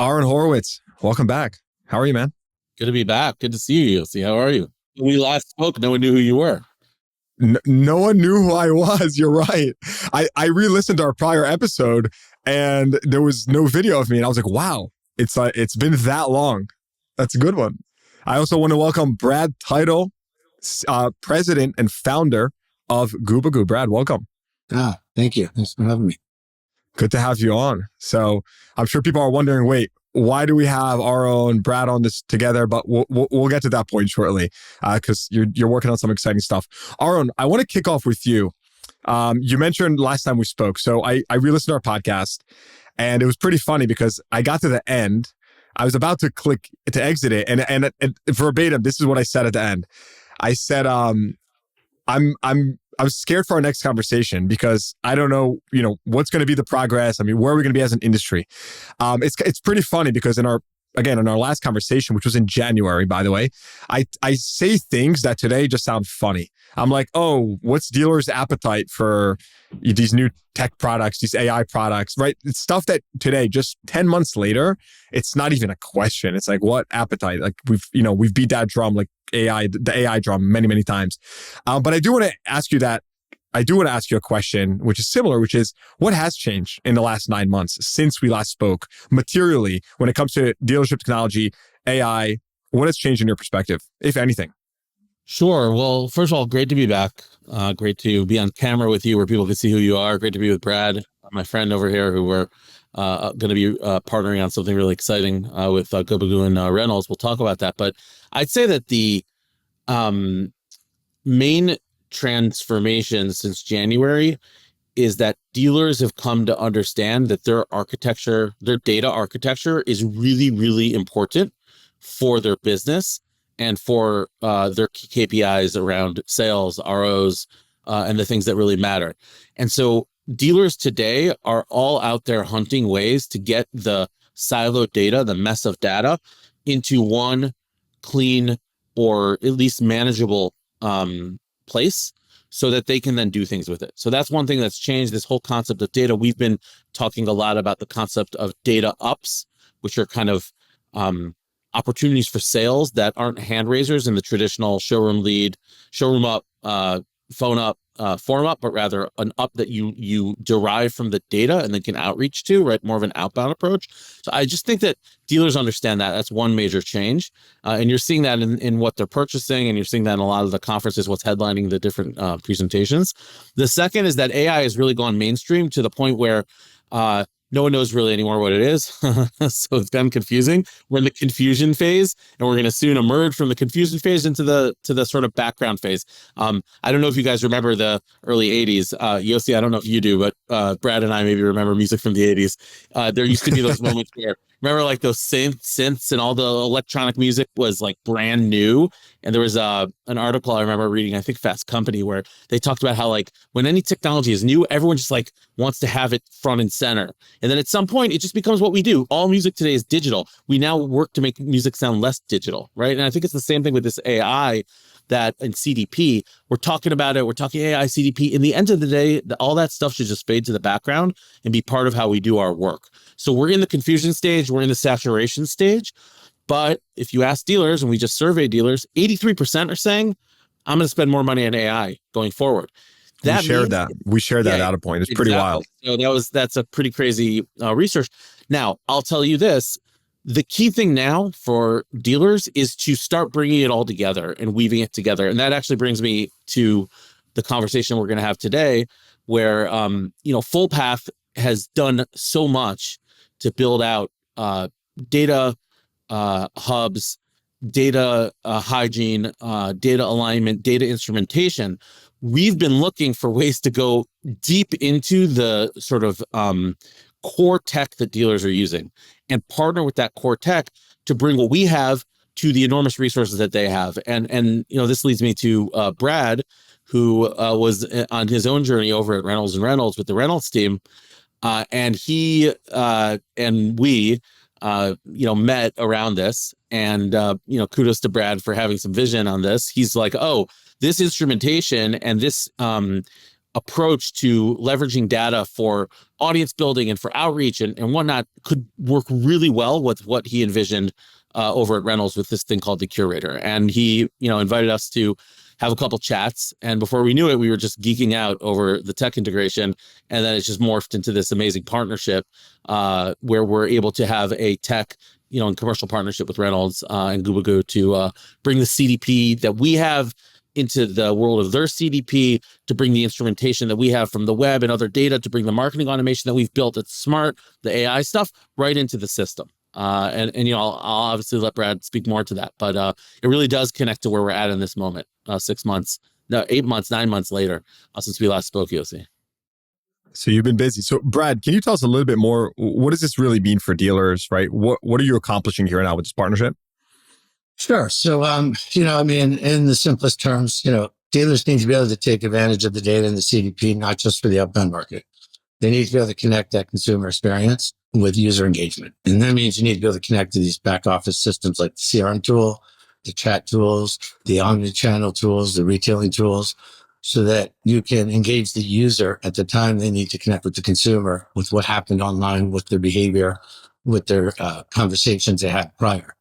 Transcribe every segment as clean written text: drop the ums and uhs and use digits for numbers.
Aharon Horwitz, welcome back. How are you, man? Good to be back. Good to see you, Yossi. How are you? When we last spoke, no one knew who you were. No one knew who I was. You're right. I re-listened to our prior episode and there was no video of me. And I was like, wow, it's been that long. That's a good one. I also want to welcome Brad Title, president and founder of Gubagoo. Brad, welcome. Thank you. Thanks for having me. Good to have you on. So I'm sure people are wondering, wait, why do we have Aharon and Brad on this together? But we'll get to that point shortly because you're working on some exciting stuff. Aharon, I want to kick off with you. You mentioned last time we spoke. So I re-listened to our podcast and it was pretty funny because I got to the end. I was about to click to exit it. And verbatim, this is what I said at the end. I said, I was scared for our next conversation because I don't know, what's going to be the progress. I mean, where are we going to be as an industry? It's pretty funny because in our last conversation, which was in January, by the way, I say things that today just sound funny. I'm like, oh, what's dealers' appetite for these new tech products, these AI products, right? It's stuff that today, just 10 months later, it's not even a question. It's like, what appetite? Like we've beat that drum, like the AI drum many, many times. But I do want to ask you a question, which is similar, which is what has changed in the last 9 months since we last spoke materially when it comes to dealership technology, AI? What has changed in your perspective, if anything? Sure. Well, first of all, great to be back. Great to be on camera with you where people can see who you are. Great to be with Brad, my friend over here, who we're going to be partnering on something really exciting with Gubagoo and Reynolds. We'll talk about that. But I'd say that the main transformation since January is that dealers have come to understand that their data architecture is really, really important for their business and for their KPIs around sales, ROs, and the things that really matter. And so dealers today are all out there hunting ways to get the siloed data, the mess of data, into one clean or at least manageable place so that they can then do things with it. So that's one thing that's changed, this whole concept of data. We've been talking a lot about the concept of data ups, which are kind of opportunities for sales that aren't hand raisers in the traditional showroom lead, showroom up, phone up, form up, but rather an up that you derive from the data and then can outreach to, right? More of an outbound approach. So I just think that dealers understand that. That's one major change. And you're seeing that in what they're purchasing, and you're seeing that in a lot of the conferences, what's headlining the different presentations. The second is that AI has really gone mainstream to the point where no one knows really anymore what it is. So it's gotten confusing. We're in the confusion phase, and we're going to soon emerge from the confusion phase into the sort of background phase. I don't know if you guys remember the early 80s. Yossi, I don't know if you do, but Brad and I maybe remember music from the 80s. There used to be those moments where, remember like those synths and all the electronic music was like brand new. And there was an article I remember reading, I think Fast Company, where they talked about how like when any technology is new, everyone just like wants to have it front and center. And then at some point, it just becomes what we do. All music today is digital. We now work to make music sound less digital, right? And I think it's the same thing with this AI that in CDP, we're talking about it. We're talking AI, CDP. In the end of the day, all that stuff should just fade to the background and be part of how we do our work. So we're in the confusion stage. We're in the saturation stage. But if you ask dealers, and we just surveyed dealers, 83% are saying, I'm going to spend more money on AI going forward. We shared that data point. It's pretty wild. So that's a pretty crazy research. Now, I'll tell you this. The key thing now for dealers is to start bringing it all together and weaving it together. And that actually brings me to the conversation we're going to have today, where, Fullpath has done so much to build out data hubs, data hygiene, data alignment, data instrumentation. We've been looking for ways to go deep into the sort of core tech that dealers are using and partner with that core tech to bring what we have to the enormous resources that they have. And this leads me to Brad, who was on his own journey over at Reynolds and Reynolds with the Reynolds team. And he and we met around this, and kudos to Brad for having some vision on this. He's like, oh, this instrumentation and this approach to leveraging data for audience building and for outreach and whatnot could work really well with what he envisioned over at Reynolds with this thing called the Curator. And he, invited us to have a couple chats. And before we knew it, we were just geeking out over the tech integration. And then it's just morphed into this amazing partnership where we're able to have a tech, and commercial partnership with Reynolds and Gubagoo to bring the CDP that we have into the world of their CDP, to bring the instrumentation that we have from the web and other data, to bring the marketing automation that we've built that's smart, the AI stuff, right into the system. And I'll obviously let Brad speak more to that, but it really does connect to where we're at in this moment, 8 months, 9 months later, since we last spoke, Yossi. So you've been busy. So Brad, can you tell us a little bit more? What does this really mean for dealers, right? What are you accomplishing here now with this partnership? Sure. So, in the simplest terms, dealers need to be able to take advantage of the data in the CDP, not just for the outbound market. They need to be able to connect that consumer experience with user engagement. And that means you need to be able to connect to these back office systems like the CRM tool, the chat tools, the omni-channel tools, the retailing tools, so that you can engage the user at the time they need to connect with the consumer, with what happened online, with their behavior, with their conversations they had prior.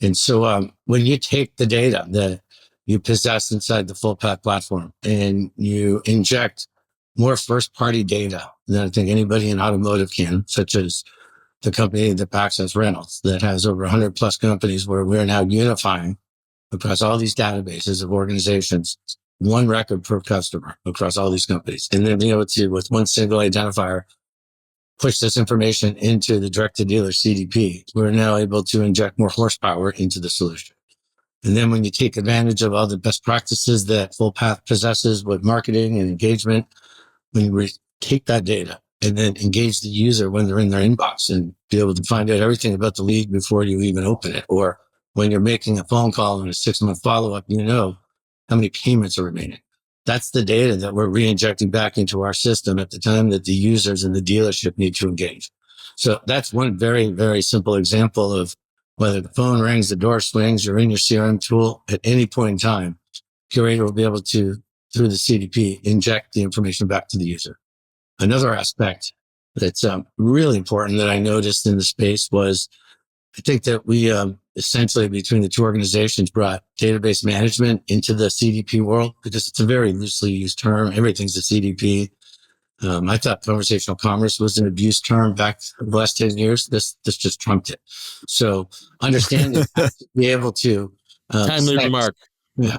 And so when you take the data that you possess inside the Fullpath platform and you inject more first-party data than I think anybody in automotive can, such as the company that backs us, Reynolds, that has over 100 plus companies, where we're now unifying across all these databases of organizations, one record per customer across all these companies. And then being able to, with one single identifier, push this information into the direct-to-dealer CDP. We're now able to inject more horsepower into the solution. And then when you take advantage of all the best practices that Fullpath possesses with marketing and engagement, when you take that data and then engage the user when they're in their inbox and be able to find out everything about the lead before you even open it, or when you're making a phone call and a 6-month follow-up, how many payments are remaining. That's the data that we're re-injecting back into our system at the time that the users in the dealership need to engage. So that's one very, very simple example of whether the phone rings, the door swings, you're in your CRM tool at any point in time, Curator will be able to, through the CDP, inject the information back to the user. Another aspect that's really important that I noticed in the space was, I think that we essentially, between the two organizations, brought database management into the CDP world, because it's a very loosely used term. Everything's a CDP. I thought conversational commerce was an abused term back the last 10 years. This just trumped it. So understanding how to be able to timely remark. Yeah,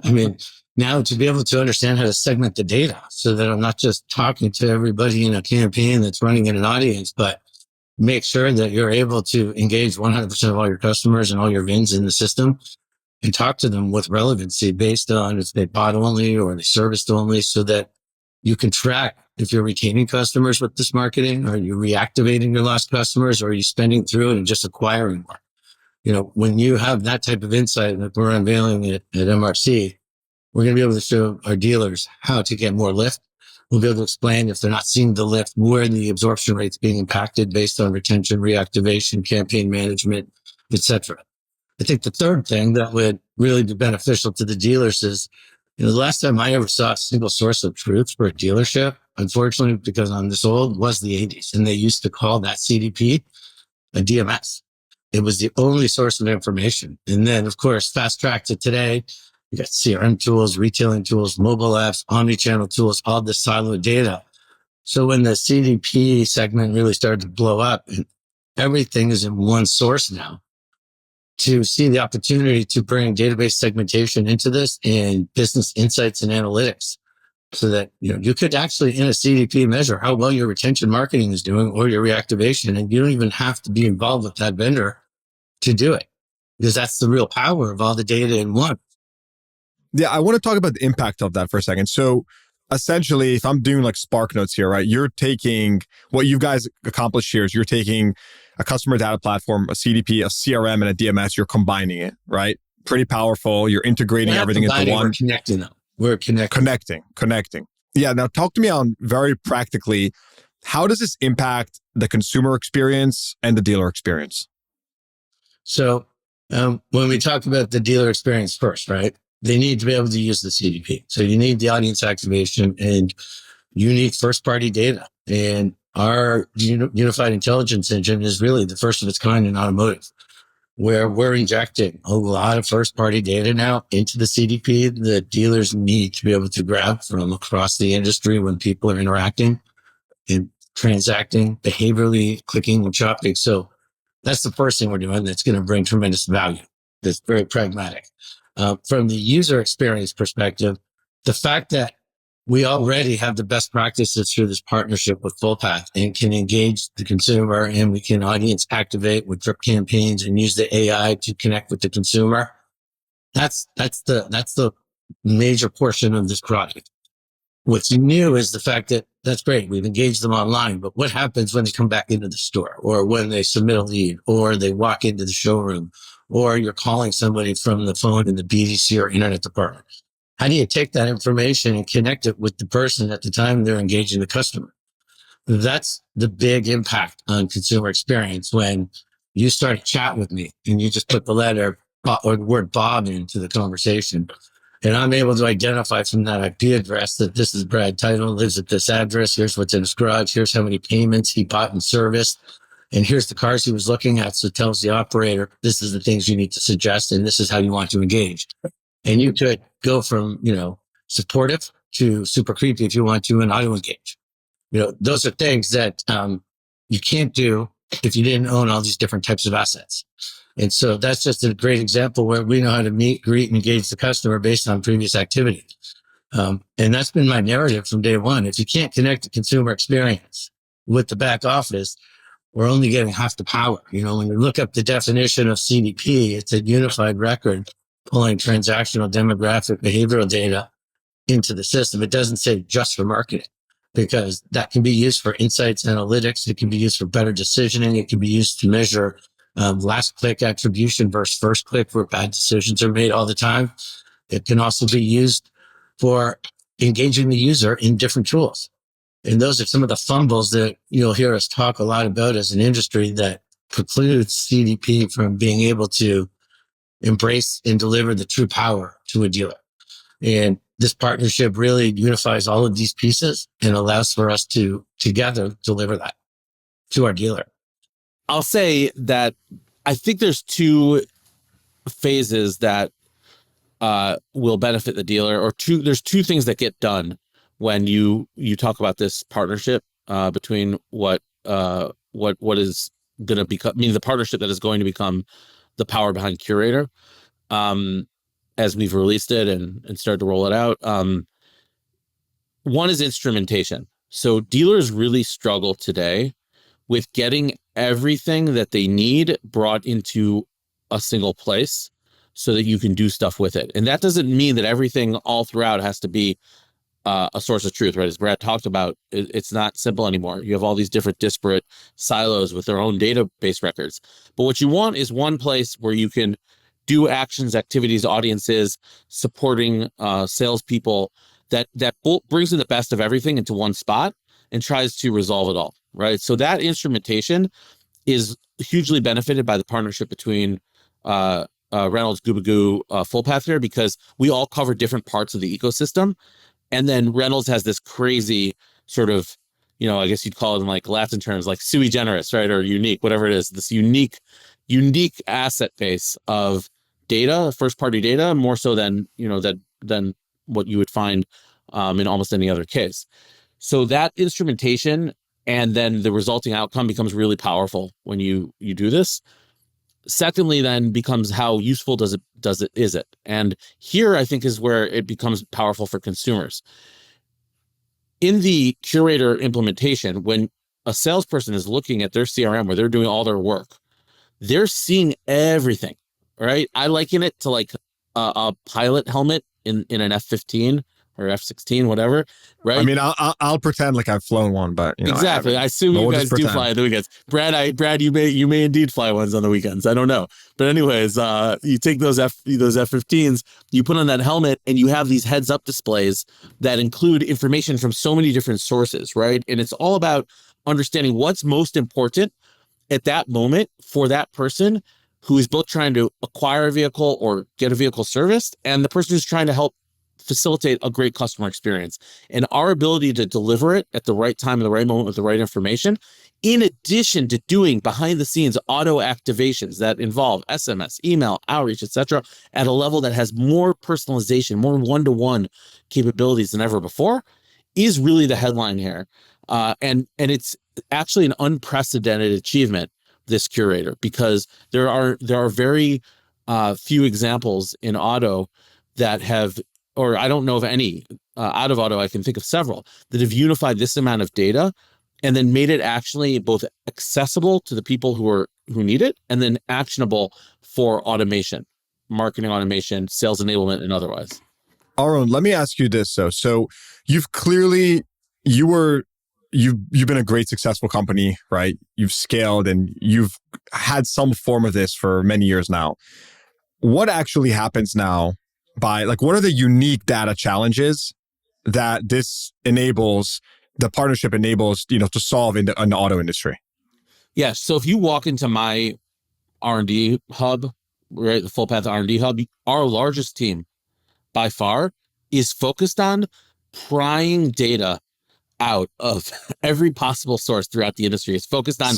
now to be able to understand how to segment the data, so that I'm not just talking to everybody in a campaign that's running in an audience, but make sure that you're able to engage 100% of all your customers and all your VINs in the system, and talk to them with relevancy based on if they bought only or they serviced only, so that you can track if you're retaining customers with this marketing, or you're reactivating your lost customers, or are you spending through it and just acquiring more. When you have that type of insight that we're unveiling at MRC, we're going to be able to show our dealers how to get more lift. We'll be able to explain, if they're not seeing the lift, where the absorption rate's being impacted based on retention, reactivation, campaign management, etc. I think the third thing that would really be beneficial to the dealers is, the last time I ever saw a single source of truth for a dealership, unfortunately, because I'm this old, was the 80s. And they used to call that CDP a DMS. It was the only source of information. And then, of course, fast track to today, you got CRM tools, retailing tools, mobile apps, omni-channel tools, all this siloed data. So when the CDP segment really started to blow up and everything is in one source now, to see the opportunity to bring database segmentation into this and business insights and analytics, so that, you could actually in a CDP measure how well your retention marketing is doing or your reactivation. And you don't even have to be involved with that vendor to do it, because that's the real power of all the data in one. Yeah, I want to talk about the impact of that for a second. So essentially, if I'm doing like Spark Notes here, right, you're taking what you guys accomplished here is you're taking a customer data platform, a CDP, a CRM, and a DMS, you're combining it, right? Pretty powerful. You're integrating everything into one. We're connecting them. We're Connecting. Yeah. Now talk to me on very practically, how does this impact the consumer experience and the dealer experience? So when we talk about the dealer experience first, right, they need to be able to use the CDP. So you need the audience activation. And you need first party data. And our unified intelligence engine is really the first of its kind in automotive, where we're injecting a lot of first party data now into the CDP that dealers need to be able to grab from across the industry when people are interacting and transacting, behaviorally clicking and shopping. So that's the first thing we're doing that's going to bring tremendous value. That's very pragmatic. From the user experience perspective, the fact that we already have the best practices through this partnership with Fullpath and can engage the consumer, and we can audience activate with drip campaigns and use the AI to connect with the consumer. That's the major portion of this product. What's new is the fact that that's great. We've engaged them online, but what happens when they come back into the store, or when they submit a lead, or they walk into the showroom, or you're calling somebody from the phone in the BDC or internet department? How do you take that information and connect it with the person at the time they're engaging the customer? That's the big impact on consumer experience when you start a chat with me and you just put the letter or the word Bob into the conversation. And I'm able to identify from that IP address that this is Brad Title, lives at this address. Here's what's in his garage. Here's how many payments he bought and serviced. And here's the cars he was looking at. So it tells the operator, this is the things you need to suggest, and this is how you want to engage. And you could go from, supportive to super creepy if you want to, and auto engage. Those are things that you can't do if you didn't own all these different types of assets. And so that's just a great example where we know how to meet, greet, and engage the customer based on previous activity. And that's been my narrative from day one. If you can't connect the consumer experience with the back office, we're only getting half the power. When you look up the definition of CDP, it's a unified record pulling transactional, demographic, behavioral data into the system. It doesn't say just for marketing, because that can be used for insights, analytics. It can be used for better decisioning. It can be used to measure last click attribution versus first click, where bad decisions are made all the time. It can also be used for engaging the user in different tools. And those are some of the fumbles that you'll hear us talk a lot about as an industry that precludes CDP from being able to embrace and deliver the true power to a dealer. And this partnership really unifies all of these pieces and allows for us to together deliver that to our dealer. I'll say that I think there's two phases that will benefit the dealer, or there's two things that get done when you talk about this partnership between what is going to become, the partnership that is going to become the power behind Curator, as we've released it and started to roll it out. One is instrumentation. So dealers really struggle today with getting everything that they need brought into a single place so that you can do stuff with it. And that doesn't mean that everything all throughout has to be a source of truth, right? As Brad talked about, it's not simple anymore. You have all these different disparate silos with their own database records. But what you want is one place where you can do actions, activities, audiences, supporting salespeople that brings in the best of everything into one spot and tries to resolve it all, right? So that instrumentation is hugely benefited by the partnership between Reynolds, Gubagoo, Fullpath here, because we all cover different parts of the ecosystem. And then Reynolds has this crazy sort of, I guess you'd call it in like Latin terms, like sui generis, right? Or unique, whatever it is, this unique asset base of data, first party data, more so than, than what you would find in almost any other case. So that instrumentation and then the resulting outcome becomes really powerful when you do this. Secondly, then becomes how useful is it? And here I think is where it becomes powerful for consumers. In the Curator implementation, when a salesperson is looking at their CRM where they're doing all their work, they're seeing everything, right? I liken it to like a pilot helmet in an F-15 or F-16, whatever, right? I mean, I'll pretend like I've flown one, but exactly. I assume you guys do fly on the weekends. Brad, you may indeed fly ones on the weekends. I don't know, but anyways, you take those F-15s, you put on that helmet, and you have these heads-up displays that include information from so many different sources, right? And it's all about understanding what's most important at that moment for that person who is both trying to acquire a vehicle or get a vehicle serviced, and the person who's trying to help facilitate a great customer experience. And our ability to deliver it at the right time, in the right moment, with the right information, in addition to doing behind the scenes auto activations that involve SMS, email, outreach, etc., at a level that has more personalization, more one-to-one capabilities than ever before, is really the headline here. And it's actually an unprecedented achievement, this curator, because there are very few examples in auto that have, or I don't know of any out of auto, I can think of several that have unified this amount of data and then made it actually both accessible to the people who need it, and then actionable for automation, marketing automation, sales enablement, and otherwise. Aharon, let me ask you this though. So you've clearly, you've been a great successful company, right? You've scaled and you've had some form of this for many years now. What actually happens now what are the unique data challenges that this enables, the partnership enables, to solve in the auto industry? Yeah. So if you walk into my R&D hub, right, the Fullpath R&D hub, our largest team by far is focused on prying data out of every possible source throughout the industry. It's focused on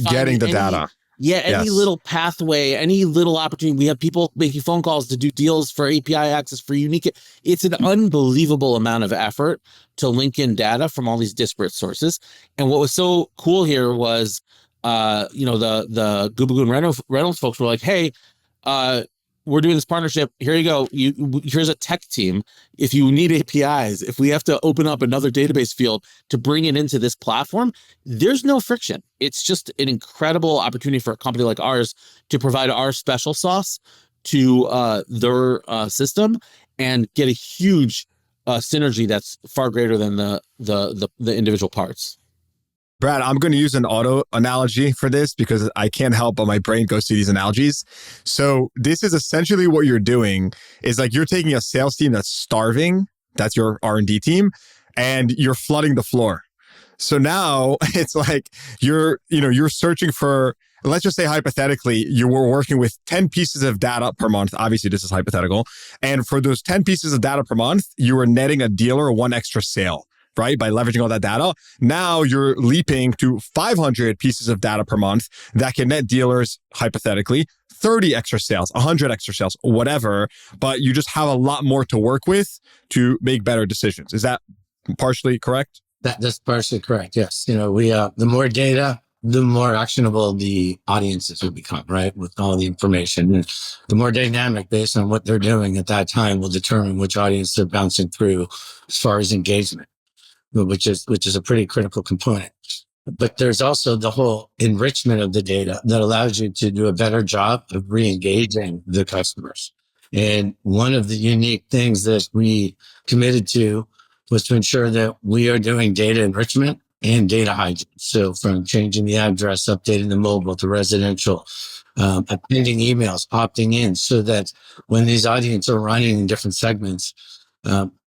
getting the data. Yeah, any little pathway, any little opportunity. We have people making phone calls to do deals for API access, for unique. It's an unbelievable amount of effort to link in data from all these disparate sources. And what was so cool here was, the Gubagoo and Reynolds folks were like, hey, we're doing this partnership. Here you go. Here's a tech team. If you need APIs, if we have to open up another database field to bring it into this platform, there's no friction. It's just an incredible opportunity for a company like ours to provide our special sauce to their system and get a huge synergy that's far greater than the individual parts. Brad, I'm going to use an auto analogy for this because I can't help but my brain goes to these analogies. So this is essentially what you're doing is like you're taking a sales team that's starving, that's your R&D team, and you're flooding the floor. So now it's like you're searching for, let's just say hypothetically, you were working with 10 pieces of data per month. Obviously, this is hypothetical. And for those 10 pieces of data per month, you were netting a dealer one extra sale, right? By leveraging all that data. Now you're leaping to 500 pieces of data per month that can net dealers, hypothetically, 30 extra sales, 100 extra sales, whatever. But you just have a lot more to work with to make better decisions. Is that partially correct? That's partially correct. Yes. The more data, the more actionable the audiences will become, right? With all the information, and the more dynamic based on what they're doing at that time will determine which audience they're bouncing through as far as engagement, which is a pretty critical component. But there's also the whole enrichment of the data that allows you to do a better job of re-engaging the customers. And one of the unique things that we committed to was to ensure that we are doing data enrichment and data hygiene. So from changing the address, updating the mobile to residential, appending emails, opting in, so that when these audiences are running in different segments,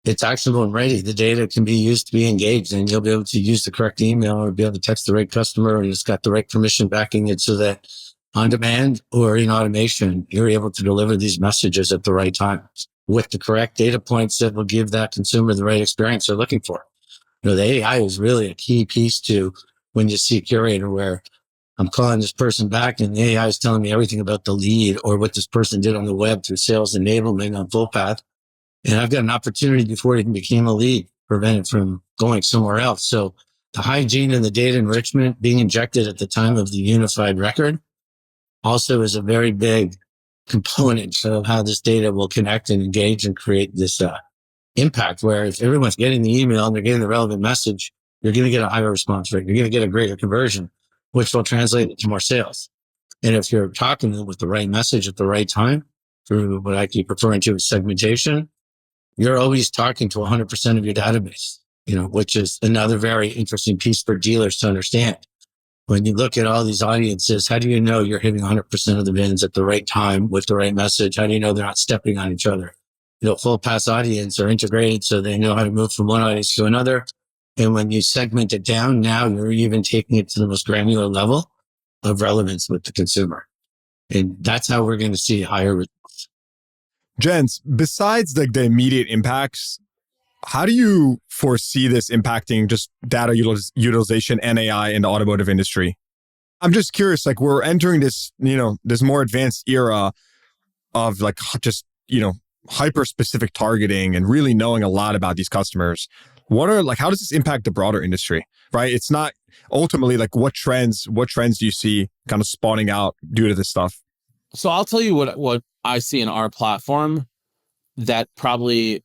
it's actionable and ready. The data can be used to be engaged, and you'll be able to use the correct email or be able to text the right customer, and it's got the right permission backing it so that on demand or in automation, you're able to deliver these messages at the right time with the correct data points that will give that consumer the right experience they're looking for. The AI is really a key piece to when you see a curator where I'm calling this person back and the AI is telling me everything about the lead or what this person did on the web through sales enablement on Fullpath. And I've got an opportunity before it even became a lead, prevent it from going somewhere else. So the hygiene and the data enrichment being injected at the time of the unified record also is a very big component of how this data will connect and engage and create this impact, where if everyone's getting the email and they're getting the relevant message, you're going to get a higher response rate. You're going to get a greater conversion, which will translate into more sales. And if you're talking with the right message at the right time through what I keep referring to as segmentation, you're always talking to 100% of your database, which is another very interesting piece for dealers to understand. When you look at all these audiences, how do you know you're hitting 100% of the bins at the right time with the right message? How do you know they're not stepping on each other? Full pass audience are integrated so they know how to move from one audience to another. And when you segment it down, now you're even taking it to the most granular level of relevance with the consumer. And that's how we're going to see higher results. Gents, besides the immediate impacts, how do you foresee this impacting just data utilization and AI in the automotive industry? I'm just curious, like we're entering this, this more advanced era of like just, hyper specific targeting and really knowing a lot about these customers. How does this impact the broader industry, right? It's not ultimately like what trends do you see kind of spawning out due to this stuff? So I'll tell you what I see in our platform that probably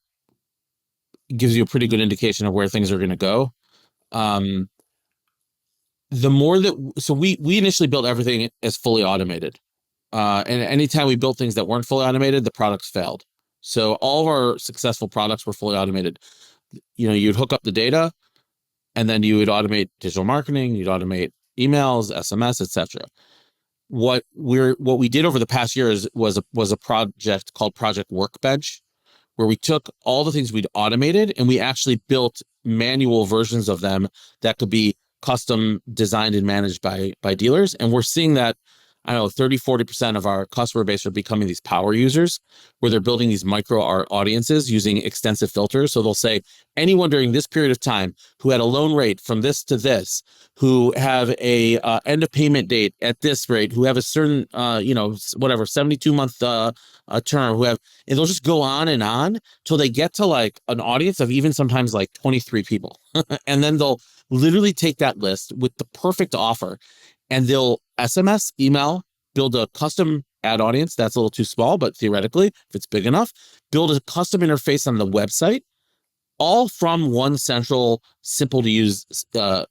gives you a pretty good indication of where things are going to go. We initially built everything as fully automated. And anytime we built things that weren't fully automated, the products failed. So all of our successful products were fully automated. You'd hook up the data and then you would automate digital marketing, you'd automate emails, SMS, etc. What we did over the past year was a project called Project Workbench, where we took all the things we'd automated and we actually built manual versions of them that could be custom designed and managed by dealers. And we're seeing that, 30-40% of our customer base are becoming these power users, where they're building these micro audiences using extensive filters. So they'll say anyone during this period of time who had a loan rate from this to this, who have a end of payment date at this rate, who have a certain 72-month term, and they'll just go on till they get to like an audience of even sometimes like 23 people. And then they'll literally take that list with the perfect offer and they'll SMS, email, build a custom ad audience. That's a little too small, but theoretically, if it's big enough, build a custom interface on the website, all from one central, simple to use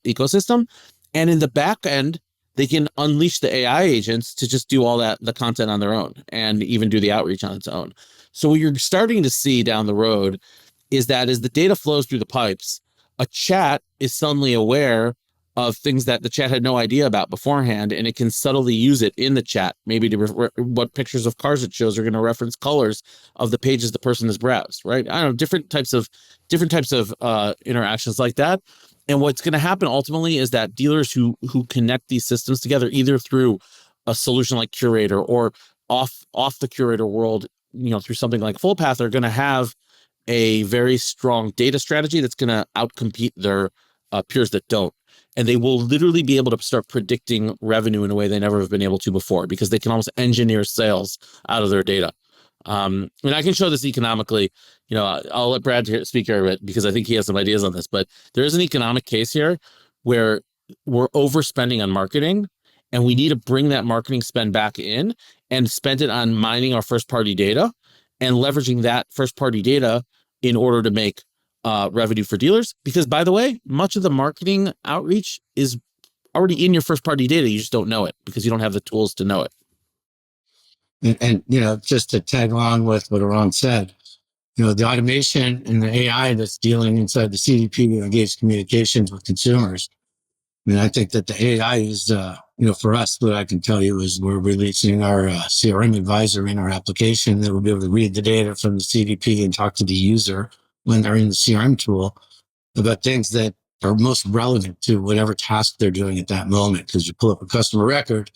ecosystem. And in the back end, they can unleash the AI agents to just do all the content on their own and even do the outreach on its own. So what you're starting to see down the road is that as the data flows through the pipes, a chat is suddenly aware of things that the chat had no idea about beforehand, and it can subtly use it in the chat, maybe to what pictures of cars it shows are going to reference colors of the pages the person has browsed, right? I don't know, different types of interactions like that. And what's going to happen ultimately is that dealers who connect these systems together, either through a solution like Curator or off the Curator world, through something like Fullpath, are going to have a very strong data strategy that's going to outcompete their peers that don't. And they will literally be able to start predicting revenue in a way they never have been able to before, because they can almost engineer sales out of their data. And I can show this economically. I'll let Brad speak here a bit because I think he has some ideas on this. But there is an economic case here where we're overspending on marketing, and we need to bring that marketing spend back in and spend it on mining our first-party data and leveraging that first-party data in order to make revenue for dealers. Because, by the way, much of the marketing outreach is already in your first-party data. You just don't know it because you don't have the tools to know it. And just to tag along with what Aharon said, the automation and the AI that's dealing inside the CDP to engage communications with consumers. I think that the AI is, for us, what I can tell you is we're releasing our CRM advisor in our application that will be able to read the data from the CDP and talk to the user when they're in the CRM tool about things that are most relevant to whatever task they're doing at that moment. Because you pull up a customer record,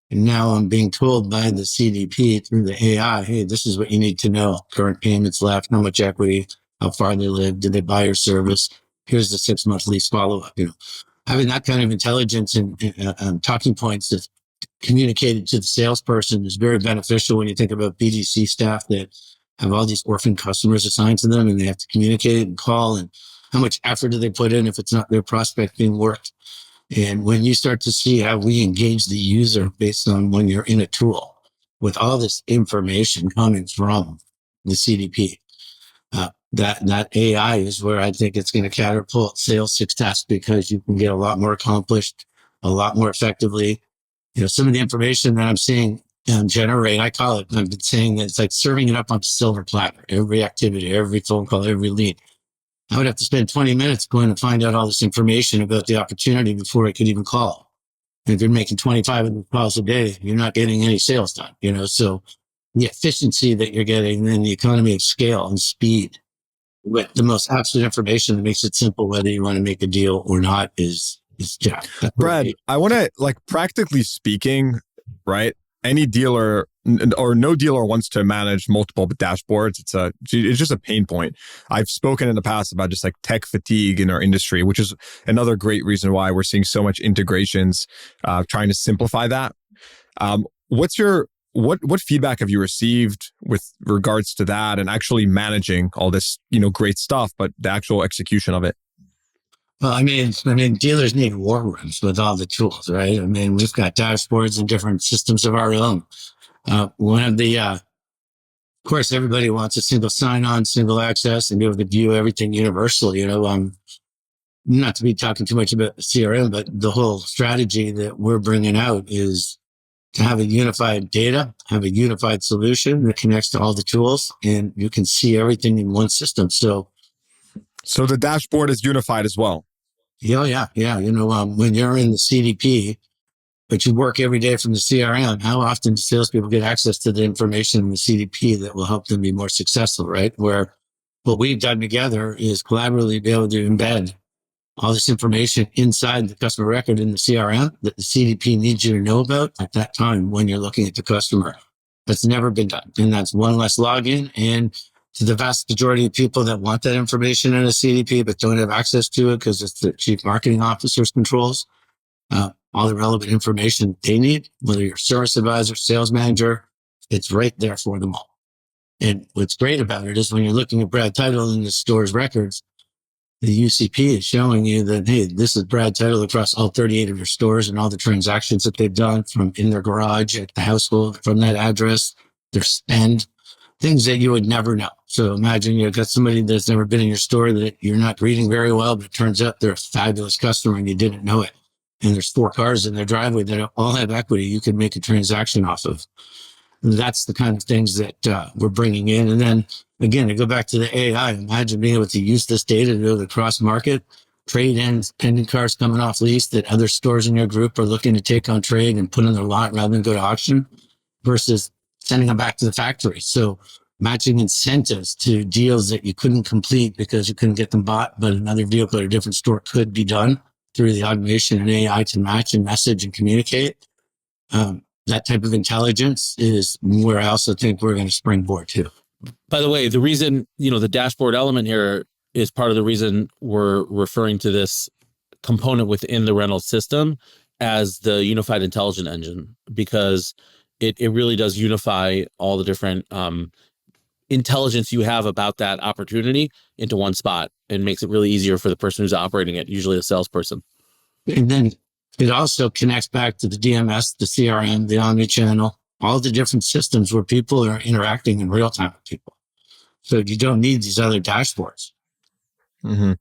and now I'm being told by the CDP through the AI, hey, this is what you need to know. Current payments left, how much equity, how far they live, did they buy your service? Here's the 6-month lease follow-up. Having that kind of intelligence and talking points that's communicated to the salesperson is very beneficial when you think about BDC staff that have all these orphan customers assigned to them, and they have to communicate and call, and how much effort do they put in if it's not their prospect being worked. And when you start to see how we engage the user based on when you're in a tool with all this information coming from the CDP, that AI is where I think it's going to catapult sales success, because you can get a lot more accomplished, a lot more effectively. Some of the information that I'm seeing generate, I've been saying that it's like serving it up on a silver platter. Every activity, every phone call, every lead. I would have to spend 20 minutes going to find out all this information about the opportunity before I could even call. And if you're making 25 of these calls a day, you're not getting any sales done, so the efficiency that you're getting and the economy of scale and speed with the most absolute information that makes it simple whether you want to make a deal or not is Brad, I want to, practically speaking, right? Any dealer or no dealer wants to manage multiple dashboards. It's just a pain point. I've spoken in the past about just like tech fatigue in our industry, which is another great reason why we're seeing so much integrations, trying to simplify that. What feedback have you received with regards to that and actually managing all this, great stuff, but the actual execution of it? Well, I mean, dealers need war rooms with all the tools, right? I mean, we've got dashboards and different systems of our own. Of course, everybody wants a single sign-on, single access, and be able to view everything universal. Not to be talking too much about CRM, but the whole strategy that we're bringing out is to have a unified data, have a unified solution that connects to all the tools, and you can see everything in one system. So the dashboard is unified as well. Yeah. When you're in the CDP, but you work every day from the CRM, how often do salespeople get access to the information in the CDP that will help them be more successful, right? Where what we've done together is collaboratively be able to embed all this information inside the customer record in the CRM that the CDP needs you to know about at that time when you're looking at the customer. That's never been done. And that's one less login. And to the vast majority of people that want that information in a CDP but don't have access to it because it's the chief marketing officer's controls, all the relevant information they need, whether you're a service advisor, sales manager, it's right there for them all. And what's great about it is when you're looking at Brad Title in the store's records, the UCP is showing you that, hey, this is Brad Title across all 38 of your stores and all the transactions that they've done from in their garage, at the household, from that address, their spend, things that you would never know. So imagine you've got somebody that's never been in your store that you're not greeting very well, but it turns out they're a fabulous customer and you didn't know it. And there's 4 cars in their driveway that all have equity you can make a transaction off of. That's the kind of things that we're bringing in. And then again, to go back to the AI, imagine being able to use this data to go to cross market, trade in pending cars coming off lease that other stores in your group are looking to take on trade and put on their lot rather than go to auction versus sending them back to the factory. So matching incentives to deals that you couldn't complete because you couldn't get them bought, but another vehicle at a different store could be done through the automation and AI to match and message and communicate. That type of intelligence is where I also think we're going to springboard to. By the way, the reason, the dashboard element here is part of the reason we're referring to this component within the rental system as the unified intelligent engine, because it really does unify all the different intelligence you have about that opportunity into one spot and makes it really easier for the person who's operating it, usually a salesperson. And then it also connects back to the DMS, the CRM, the omnichannel, all the different systems where people are interacting in real time with people. So you don't need these other dashboards. Mm-hmm.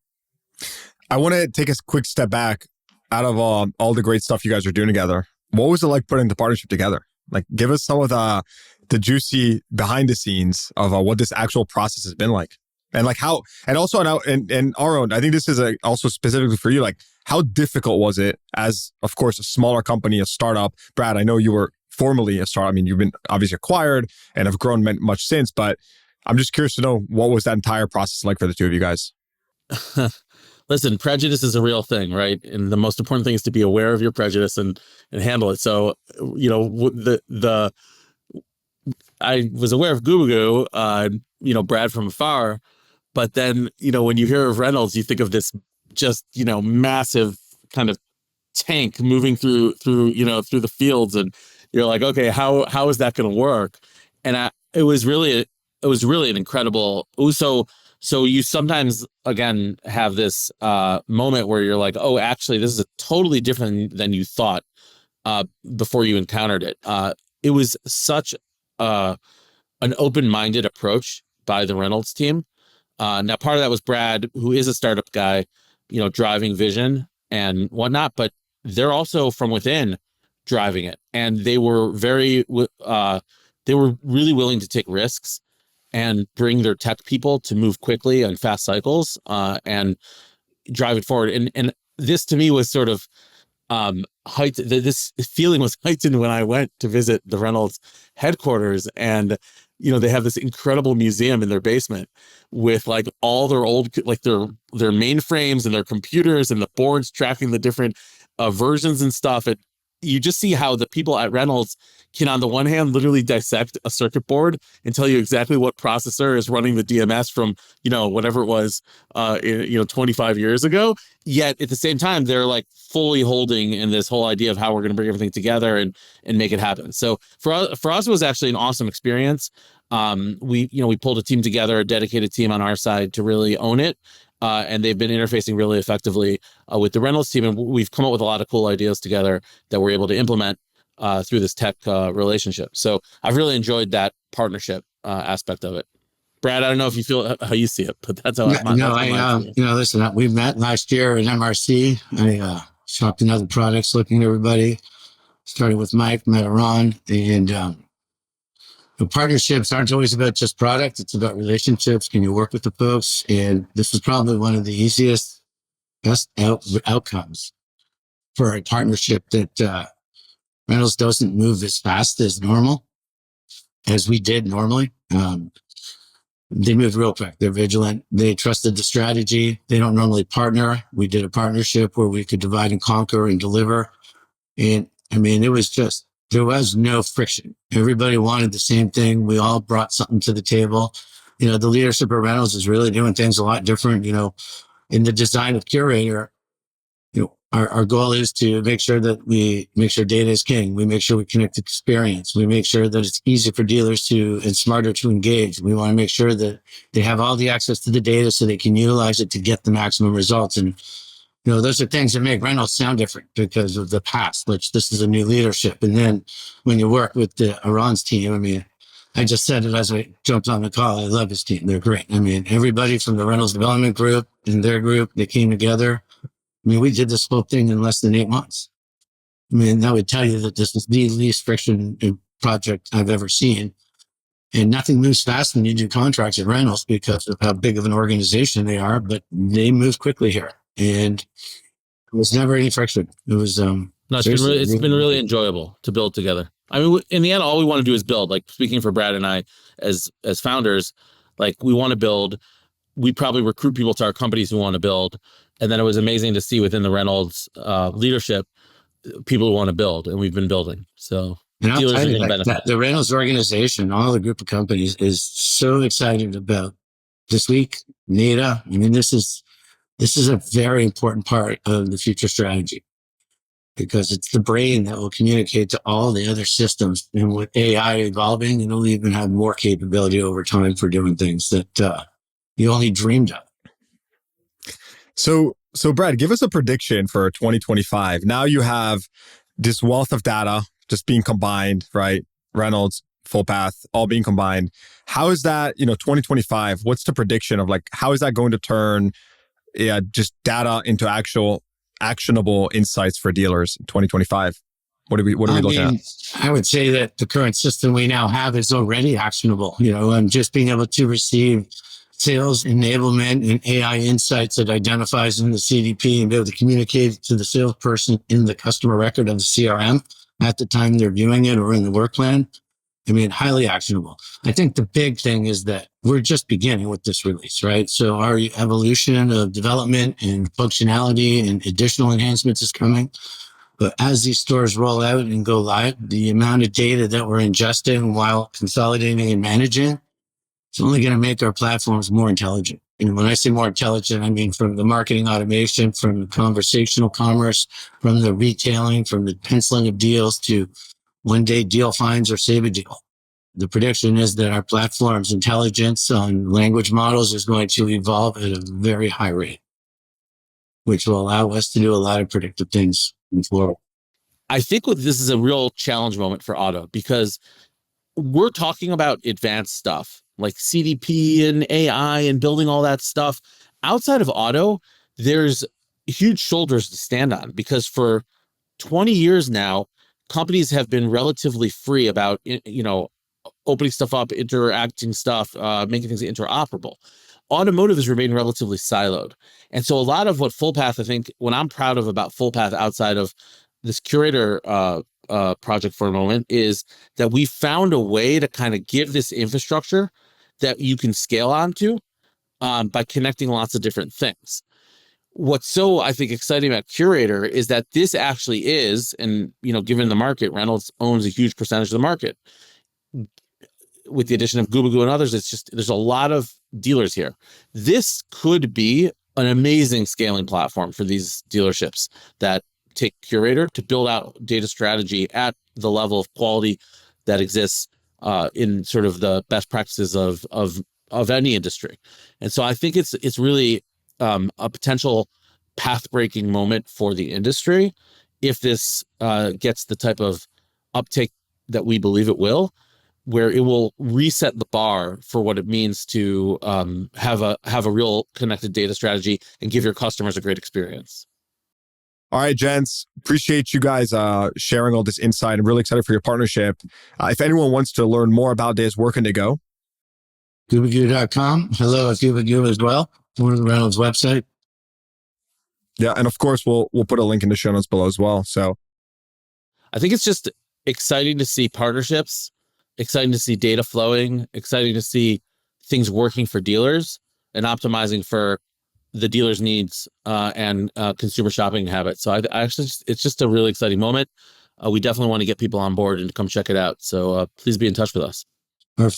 I want to take a quick step back out of all the great stuff you guys are doing together. What was it like putting the partnership together? Like, give us some of the juicy behind the scenes of what this actual process has been like. And like how, and also in our own, I think this is also specifically for you, like how difficult was it as, of course, a smaller company, a startup? Brad, I know you were formerly a startup. I mean, you've been obviously acquired and have grown much since, but I'm just curious to know what was that entire process like for the two of you guys? Listen, prejudice is a real thing, right? And the most important thing is to be aware of your prejudice and handle it. So, I was aware of Gubagoo, Brad from afar. But then, when you hear of Reynolds, you think of this just, massive kind of tank moving through the fields. And you're like, okay, how is that going to work? And it was really an incredible. So you sometimes, again, have this moment where you're like, oh, actually, this is totally different than you thought before you encountered it. It was such an open-minded approach by the Reynolds team. Now, part of that was Brad, who is a startup guy, driving vision and whatnot, but they're also from within driving it. And they were really willing to take risks and bring their tech people to move quickly on fast cycles and drive it forward. And this to me was sort of this feeling was heightened when I went to visit the Reynolds headquarters, and they have this incredible museum in their basement with like all their old, like their mainframes and their computers and the boards tracking the different versions and stuff. you just see how the people at Reynolds can, on the one hand, literally dissect a circuit board and tell you exactly what processor is running the DMS from, whatever it was, 25 years ago. Yet at the same time, they're like fully holding in this whole idea of how we're going to bring everything together and make it happen. So for us, it was actually an awesome experience. We pulled a team together, a dedicated team on our side to really own it. And they've been interfacing really effectively with the Reynolds team. And we've come up with a lot of cool ideas together that we're able to implement through this tech relationship. So I've really enjoyed that partnership aspect of it. Brad, I don't know if you feel how you see it, but that's how listen, we met last year at MRC. I shopped in other products, looking at everybody. Started with Mike, met Aharon, and the partnerships aren't always about just product. It's about relationships. Can you work with the folks? And this is probably one of the easiest, best outcomes for a partnership that Reynolds doesn't move as fast as normal, as we did normally. They moved real quick. They're vigilant. They trusted the strategy. They don't normally partner. We did a partnership where we could divide and conquer and deliver. And I mean, there was no friction. Everybody wanted the same thing. We all brought something to the table. The leadership of Reynolds is really doing things a lot different. In the design of Curator, our goal is to make sure that we make sure data is king. We make sure we connect experience. We make sure that it's easy for dealers and smarter to engage. We want to make sure that they have all the access to the data so they can utilize it to get the maximum results. And those are things that make Reynolds sound different because of the past, which this is a new leadership. And then when you work with the Aharon's team, I mean, I just said it as I jumped on the call. I love his team. They're great. I mean, everybody from the Reynolds development group and their group, they came together. I mean, we did this whole thing in less than 8 months. I mean, that would tell you that this is the least friction project I've ever seen. And nothing moves fast when you do contracts at Reynolds because of how big of an organization they are, but they move quickly here. And it was never any friction. It was, it's been really enjoyable to build together. I mean, in the end, all we want to do is build. Like, speaking for Brad and I as founders, like, we want to build. We probably recruit people to our companies who want to build. And then it was amazing to see within the Reynolds leadership, people who want to build, and we've been building. So dealers are going to benefit. The Reynolds organization, all the group of companies, is so excited about this week. NADA. I mean, this is a very important part of the future strategy because it's the brain that will communicate to all the other systems. And with AI evolving, it'll even have more capability over time for doing things that you only dreamed of. So Brad, give us a prediction for 2025. Now you have this wealth of data just being combined, right? Reynolds, Fullpath, all being combined. How is that, 2025? What's the prediction of how is that going to turn just data into actual actionable insights for dealers in 2025? What are we looking at? I would say that the current system we now have is already actionable. Just being able to receive sales enablement and AI insights that identifies in the CDP and be able to communicate to the salesperson in the customer record of the CRM at the time they're viewing it or in the work plan. I mean, highly actionable. I think the big thing is that we're just beginning with this release, right? So our evolution of development and functionality and additional enhancements is coming. But as these stores roll out and go live, the amount of data that we're ingesting while consolidating and managing, it's only going to make our platforms more intelligent. And when I say more intelligent, I mean from the marketing automation, from the conversational commerce, from the retailing, from the penciling of deals to one-day deal finds or save a deal. The prediction is that our platform's intelligence on language models is going to evolve at a very high rate, which will allow us to do a lot of predictive things in forward. I think this is a real challenge moment for auto because we're talking about advanced stuff like CDP and AI and building all that stuff. Outside of auto, there's huge shoulders to stand on because for 20 years now, companies have been relatively free about, opening stuff up, interacting stuff, making things interoperable. Automotive has remained relatively siloed. And so a lot of what Fullpath, I think, what I'm proud of about Fullpath outside of this Curator project for a moment is that we found a way to kind of give this infrastructure that you can scale onto by connecting lots of different things. what's so, I think, exciting about Curator is that this actually is, and, given the market, Reynolds owns a huge percentage of the market. With the addition of Gubagoo and others, there's a lot of dealers here. This could be an amazing scaling platform for these dealerships that take Curator to build out data strategy at the level of quality that exists in sort of the best practices of any industry. And so I think it's really a potential path-breaking moment for the industry if this gets the type of uptake that we believe it will, where it will reset the bar for what it means to have a real connected data strategy and give your customers a great experience. All right, gents, appreciate you guys sharing all this insight. I'm really excited for your partnership. If anyone wants to learn more about this, where can they go? Gubagoo.com. Hello at Gubagoo as well. One of the Reynolds website. Yeah, and of course, we'll put a link in the show notes below as well. So I think it's just exciting to see partnerships, exciting to see data flowing, exciting to see things working for dealers and optimizing for the dealer's needs and consumer shopping habits. So I actually, it's just a really exciting moment. We definitely want to get people on board and come check it out. So please be in touch with us. Our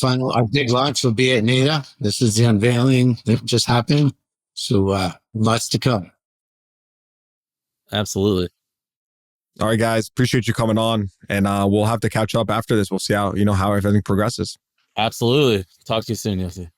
big launch will be at NADA. This is the unveiling that just happened. So lots to come. Absolutely. all right, guys, appreciate you coming on, and we'll have to catch up after this. We'll see how everything progresses. Absolutely. Talk to you soon, Yossi.